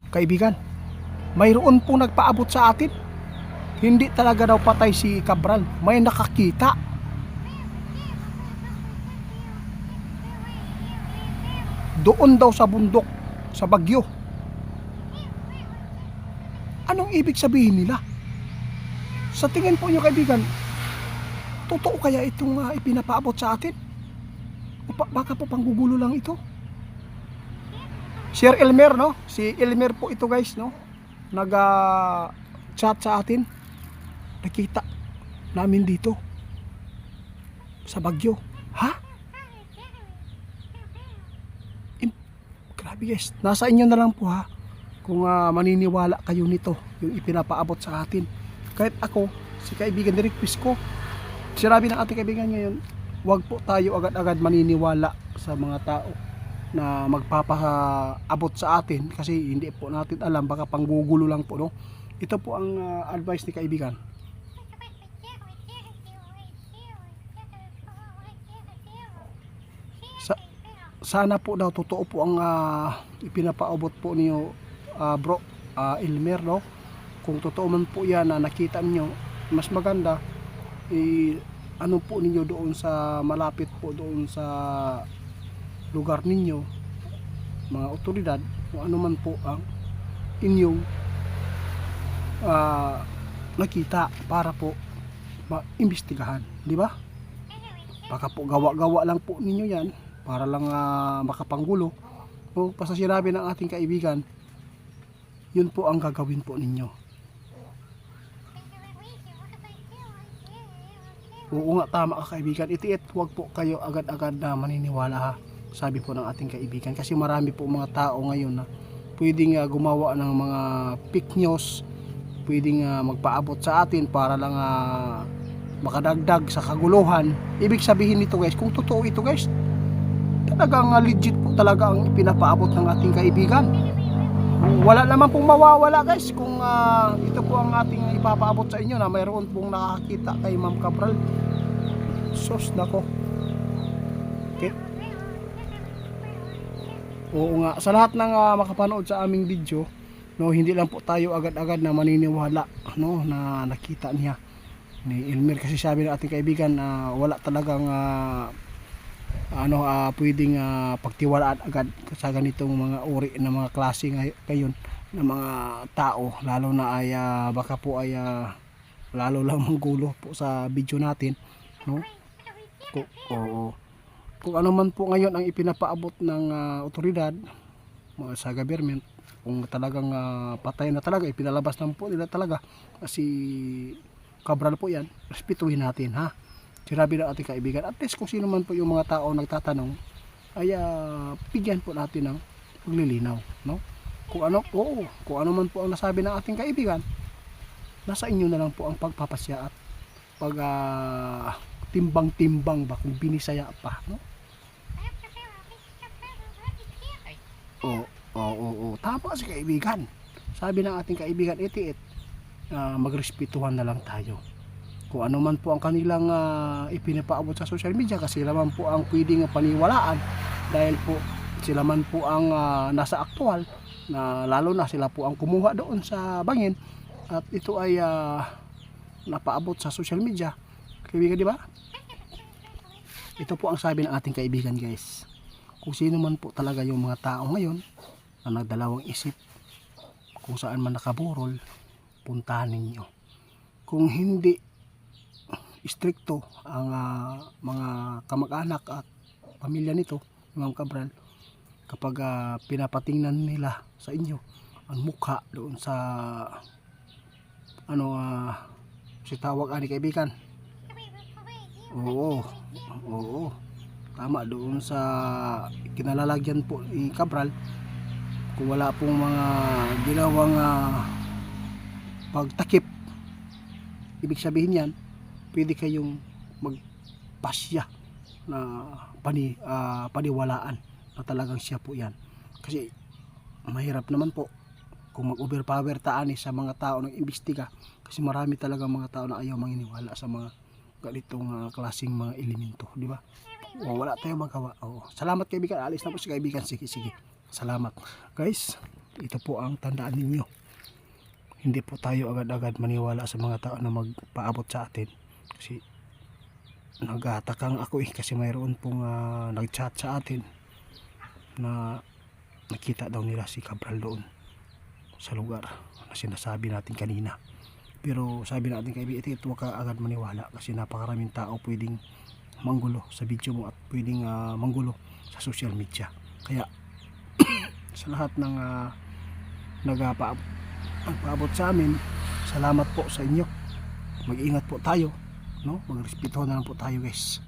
kaibigan. Mayroon pong nagpaabot sa atin. Hindi talaga daw patay si Cabral. May nakakita. Doon daw sa bundok, sa Bagyo. Anong ibig sabihin nila? Sa tingin po nyo kaibigan, totoo kaya itong ipinapaabot sa atin? O baka po panggugulo lang ito? Sir Elmer, no? Si Elmer po ito guys, no? Nag-chat sa atin. Nakita namin dito sa Bagyo. Ha? Grabe guys. Nasa inyo na lang po ha. Kung maniniwala kayo nito, yung ipinapaabot sa atin. Kahit ako, si kaibigan Derek Pisco, sinabi ng ating kaibigan ngayon, huwag po tayo agad-agad maniniwala sa mga tao na magpapaabot sa atin kasi hindi po natin alam, baka panggugulo lang po, no? Ito po ang advice ni kaibigan. Sana po daw totoo po ang ipinapaabot po niyo, bro Elmer, no? Kung totoo man po yan na nakita niyo, mas maganda ano po ninyo doon sa malapit po doon sa lugar ninyo, mga otoridad, kung ano man po ang inyong nakita para po maimbestigahan, di ba? Baka po gawa-gawa lang po ninyo yan para lang makapanggulo. O basta sinabi ng ating kaibigan, yun po ang gagawin po ninyo. Oo nga, tama ka kaibigan. Itiit, huwag po kayo agad-agad na maniniwala ha. Sabi po ng ating kaibigan. Kasi marami po mga tao ngayon na pwedeng gumawa ng mga fake news, pwedeng magpaabot sa atin para lang makadagdag sa kaguluhan. Ibig sabihin nito guys, kung totoo ito guys, talagang legit po talaga ang pinapaabot ng ating kaibigan. Wala naman pong mawawala guys kung ito po ang ating ipapaabot sa inyo na mayroon pong nakakita kay Ma'am Cabral. Sos nako. Okay. Oo nga, sa lahat ng makapanood sa aming video, no, hindi lang po tayo agad-agad na maniniwala, no, na nakita niya ni Elmer, kasi sabi ng ating kaibigan wala talagang pwedeng pagtiwalaan agad sa ganitong mga uri ng mga klase ngayon ng mga tao, lalo na ay baka po ay lalo lang manggulo po sa video natin, no? Kung ano man po ngayon ang ipinapaabot ng otoridad sa government, kung talagang patay na talaga, ipinalabas na po nila talaga si Cabral po yan, respetuhin natin ha. Sinabi ng ating kaibigan, at least kung sino man po yung mga tao nagtatanong ay bigyan po natin ng paglilinaw, no? Kung ano man po ang nasabi ng ating kaibigan, nasa inyo na lang po ang pagpapasya at pag timbang-timbang ba kung binisaya pa, no? Tama si kaibigan. Sabi ng ating kaibigan, itiit, magrespetuhan na lang tayo. Kung ano man po ang kanilang ipinapaabot sa social media, kasi sila man po ang pwedeng paniwalaan dahil po sila man po ang nasa aktual, na lalo na sila po ang kumuha doon sa bangin at ito ay napaabot sa social media, kaibigan, di ba? Ito po ang sabi ng ating kaibigan guys, kung sino man po talaga yung mga tao ngayon na nagdalawang isip, kung saan man nakaburol, puntahan ninyo. Kung hindi stricto ang mga kamag-anak at pamilya nito, Ma'am Cabral, kapag pinapatingnan nila sa inyo ang mukha doon sa si tawag ani kaibigan, tama, doon sa kinalalagyan po ni Cabral, kung wala pong mga ginawang pagtakip, ibig sabihin yan, pwede kayong magpasya na paniwalaan na talagang siya po yan. Kasi mahirap naman po kung mag-overpower taan sa mga tao ng imbestiga, kasi marami talaga mga tao na ayaw maniniwala sa mga ganitong klaseng mga elemento, di ba? Wala tayong magawa. Salamat kaibigan, alis na po si kaibigan. Sige, salamat guys. Ito po ang tandaan ninyo. Hindi po tayo agad-agad maniwala sa mga tao na magpaabot sa atin. Kasi nagatakang ako kasi mayroon pong nag-chat sa atin na nakita daw nila si Cabral doon sa lugar na sinasabi natin kanina. Pero sabi natin kay BT, huwag ka agad maniwala kasi napakaraming tao pwedeng manggulo sa video mo at pwedeng manggulo sa social media. Kaya sa lahat ng nagpaabot sa amin, salamat po sa inyo. Mag-ingat po tayo, no? Magrespeto na lang po tayo, guys.